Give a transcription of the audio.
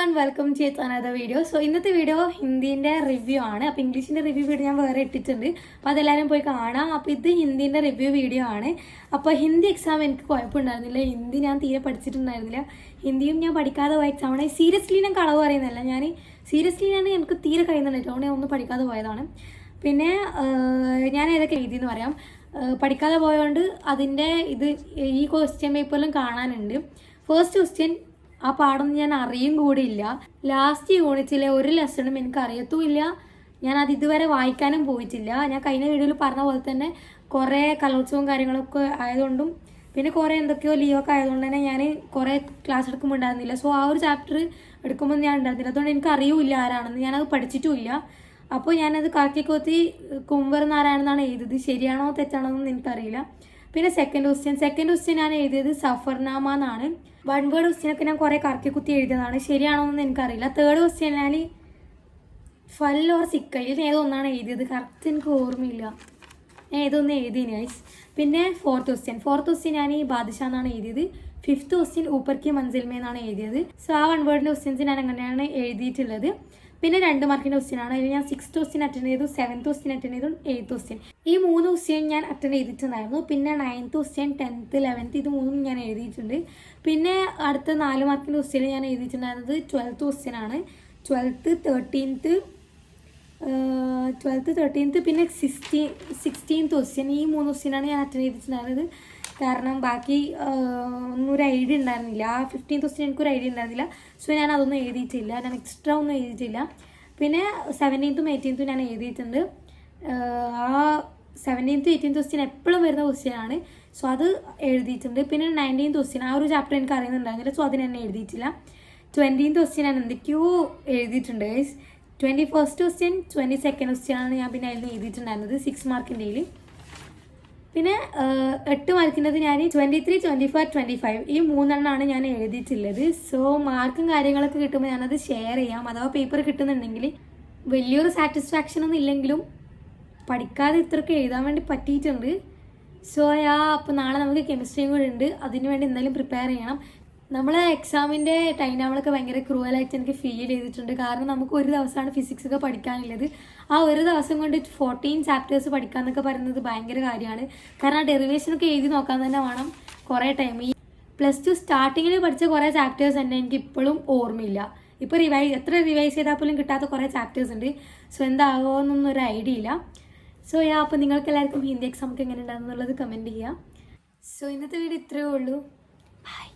And welcome to another video. So ഇന്നത്തെ video ഹിന്ദീൻ്റെ review ആണ്. അപ്പോൾ ഇംഗ്ലീഷിൻ്റെ റിവ്യൂ വീഡിയോ ഞാൻ വേറെ ഇട്ടിട്ടുണ്ട്, അപ്പോൾ അതെല്ലാവരും പോയി കാണാം. അപ്പോൾ ഇത് ഹിന്ദീൻ്റെ റിവ്യൂ വീഡിയോ ആണ്. അപ്പോൾ ഹിന്ദി എക്സാം എനിക്ക് കുഴപ്പമുണ്ടായിരുന്നില്ല, ഹിന്ദി ഞാൻ തീരെ പഠിച്ചിട്ടുണ്ടായിരുന്നില്ല. ഹിന്ദിയും ഞാൻ പഠിക്കാതെ പോയ എക്സാമാണ്. സീരിയസ്ലി ഞാൻ കളവ് പറയുന്നില്ല, ഞാൻ എനിക്ക് തീരെ കഴിയുന്നുണ്ട്, അതുകൊണ്ട് ഞാൻ ഒന്നും പഠിക്കാതെ പോയതാണ്. പിന്നെ ഞാൻ ഏതൊക്കെ എഴുതിയെന്ന് പറയാം. പഠിക്കാതെ പോയതുകൊണ്ട് അതിൻ്റെ ഈ ക്വസ്റ്റ്യൻ പേപ്പറിലും കാണാനുണ്ട്. ഫസ്റ്റ് ക്വസ്റ്റ്യൻ ആ പാടൊന്നും ഞാൻ അറിയും കൂടിയില്ല. ലാസ്റ്റ് യൂണിറ്റിലെ ഒരു ലെസണും എനിക്ക് അറിയത്തുമില്ല. ഞാനത് ഇതുവരെ വായിക്കാനും പോയിട്ടില്ല. ഞാൻ കഴിഞ്ഞ വീഡിയോയിൽ പറഞ്ഞ പോലെ തന്നെ കുറേ കലോത്സവവും കാര്യങ്ങളൊക്കെ ആയതുകൊണ്ടും പിന്നെ കുറേ എന്തൊക്കെയോ ലീവൊക്കെ ആയതുകൊണ്ട് തന്നെ ഞാൻ കുറേ ക്ലാസ് എടുക്കുമ്പോൾ ഉണ്ടായിരുന്നില്ല. സോ ആ ഒരു ചാപ്റ്റർ എടുക്കുമ്പോൾ ഞാൻ ഉണ്ടായിരുന്നില്ല, അതുകൊണ്ട് എനിക്ക് അറിയില്ല ആരാണെന്ന്, ഞാനത് പഠിച്ചിട്ടുമില്ല. അപ്പോൾ ഞാനത് കാക്കിക്കോത്തി കുംവർ നാരായണെന്നാണ് എഴുതിയത്. ശരിയാണോ തെറ്റാണോ എന്ന് എനിക്കറിയില്ല. പിന്നെ സെക്കൻഡ് ക്വസ്റ്റ്യൻ ഞാൻ എഴുതിയത് സഫർനാമ എന്നാണ്. വൺ വേർഡ് ക്വസ്റ്റ്യനൊക്കെ ഞാൻ കുറേ കറക്കി കുത്തി എഴുതിയതാണ്, ശരിയാണോ എന്ന് എനിക്കറിയില്ല. തേർഡ് ക്വസ്റ്റ്യൻ ഞാൻ ഫൽ ഓർ സിക്കയിൽ ഏതോ ഒന്നാണ് എഴുതിയത്, കറക്റ്റ് എനിക്ക് ഓർമ്മയില്ല, ഞാൻ ഏതൊന്നും എഴുതിയിന് ഗൈസ്. പിന്നെ ഫോർത്ത് ക്വസ്റ്റ്യൻ ഞാൻ ബാദുഷാ എന്നാണ് എഴുതിയത്. ഫിഫ്ത്ത് ക്വസ്റ്റ്യൻ ഊപ്പർ കി മൻസിൽമേ എന്നാണ് എഴുതിയത്. സോ ആ വൺ വേർഡിൻ്റെ ക്വസ്റ്റ്യൻസ് ഞാൻ അങ്ങനെയാണ് എഴുതിയിട്ടുള്ളത്. പിന്നെ 2 മാർക്കിൻ്റെ ക്വസ്റ്റ്യനാണ്. അതിൽ ഞാൻ 6th ക്വസ്റ്റ്യൻ അറ്റൻഡ് ചെയ്തു, 7th ക്വസ്റ്റ്യൻ അറ്റൻഡ് ചെയ്തു, 8th ക്വസ്റ്റ്യൻ. ഈ 3 ക്വസ്റ്റ്യൻ ഞാൻ അറ്റൻഡ് ചെയ്തിട്ടുണ്ടായിരുന്നു. പിന്നെ 9th ക്വസ്റ്റ്യൻ, 10th, 11th ഇത് 3 ഞാൻ എഴുതിയിട്ടുണ്ട്. പിന്നെ അടുത്ത 4 മാർക്കിൻ്റെ ക്വസ്റ്റ്യൻ ഞാൻ എഴുതിയിട്ടുണ്ടായിരുന്നത് 12th ക്വസ്റ്റ്യൻ ആണ്. 12th, 13th പിന്നെ 16th ക്വസ്റ്റ്യൻ. ഈ 3 ക്വസ്റ്റ്യനാണ് ഞാൻ അറ്റൻഡ് ചെയ്തിട്ടുണ്ടായിരുന്നത്. കാരണം ബാക്കി ഒന്നും ഒരു ഐഡിയ ഉണ്ടായിരുന്നില്ല. ആ 15th ക്വസ്റ്റ്യൻ എനിക്കൊരു ഐഡിയ ഉണ്ടായിരുന്നില്ല. സോ ഞാൻ അതൊന്നും എഴുതിയിട്ടില്ല, ഞാൻ എക്സ്ട്രാ ഒന്നും എഴുതിയിട്ടില്ല. പിന്നെ 17th, 18th ഞാൻ എഴുതിയിട്ടുണ്ട്. ആ 17th, 18th ക്വസ്റ്റ്യൻ എപ്പോഴും വരുന്ന ക്വസ്റ്റ്യനാണ്. സോ അത് എഴുതിയിട്ടുണ്ട്. പിന്നെ 19th ക്വസ്റ്റ്യൻ ആ ഒരു ചാപ്റ്റർ എനിക്ക് അറിയുന്നുണ്ടായിരുന്നില്ല, സോ അതിന് തന്നെ എഴുതിയിട്ടില്ല. 20th ക്വസ്റ്റ്യൻ ഞാൻ എന്തൊക്കെയോ എഴുതിയിട്ടുണ്ട്. 21st ക്വസ്റ്റ്യൻ, 22nd ക്വസ്റ്റ്യനാണ് ഞാൻ പിന്നെ അതിൽ എഴുതിയിട്ടുണ്ടായിരുന്നത് 6 മാർക്കിൻ്റെയിൽ. പിന്നെ 8 മാർക്കിൻ്റെത് ഞാൻ 23, 24, 25 ഈ 3 എണ്ണമാണ് ഞാൻ എഴുതിയിട്ടുള്ളത്. സോ മാർക്കും കാര്യങ്ങളൊക്കെ കിട്ടുമ്പോൾ ഞാനത് ഷെയർ ചെയ്യാം. അഥവാ പേപ്പർ കിട്ടുന്നുണ്ടെങ്കിൽ വലിയൊരു സാറ്റിസ്ഫാക്ഷൻ ഒന്നും ഇല്ലെങ്കിലും പഠിക്കാതെ ഇത്രയൊക്കെ എഴുതാൻ വേണ്ടി പറ്റിയിട്ടുണ്ട്. സോ അപ്പോൾ നാളെ നമുക്ക് കെമിസ്ട്രിയും കൂടെ ഉണ്ട്, അതിന് വേണ്ടി എന്തായാലും പ്രിപ്പയർ ചെയ്യണം. നമ്മളെ എക്സാമിൻ്റെ ടൈം ടേബിളൊക്കെ ഭയങ്കര ക്രൂവലായിട്ട് എനിക്ക് ഫീൽ ചെയ്തിട്ടുണ്ട്. കാരണം നമുക്ക് ഒരു ദിവസമാണ് ഫിസിക്സ് ഒക്കെ പഠിക്കാനുള്ളത്. ആ ഒരു ദിവസം കൊണ്ട് 14 ചാപ്റ്റേഴ്സ് പഠിക്കാമെന്നൊക്കെ പറയുന്നത് ഭയങ്കര കാര്യമാണ്. കാരണം ഡെറിവേഷനൊക്കെ എഴുതി നോക്കാൻ തന്നെ വേണം കുറേ ടൈം. ഈ +2 സ്റ്റാർട്ടിങ്ങിൽ പഠിച്ച കുറേ ചാപ്റ്റേഴ്സ് തന്നെ എനിക്ക് ഇപ്പോഴും ഓർമ്മയില്ല. ഇപ്പോൾ എത്ര റിവൈസ് ചെയ്താൽ പോലും കിട്ടാത്ത കുറേ ചാപ്റ്റേഴ്സ് ഉണ്ട്. സോ എന്താകുമോ എന്നൊന്നും ഒരു ഐഡിയ ഇല്ല. സോ അപ്പോൾ നിങ്ങൾക്ക് എല്ലാവർക്കും ഹിന്ദി എക്സാമൊക്കെ എങ്ങനെ ഉണ്ടാകുന്നുള്ളത് കമൻറ്റ് ചെയ്യുക. സോ ഇന്നത്തെ വീഡിയോ ഇത്രയേ ഉള്ളൂ. ബൈ.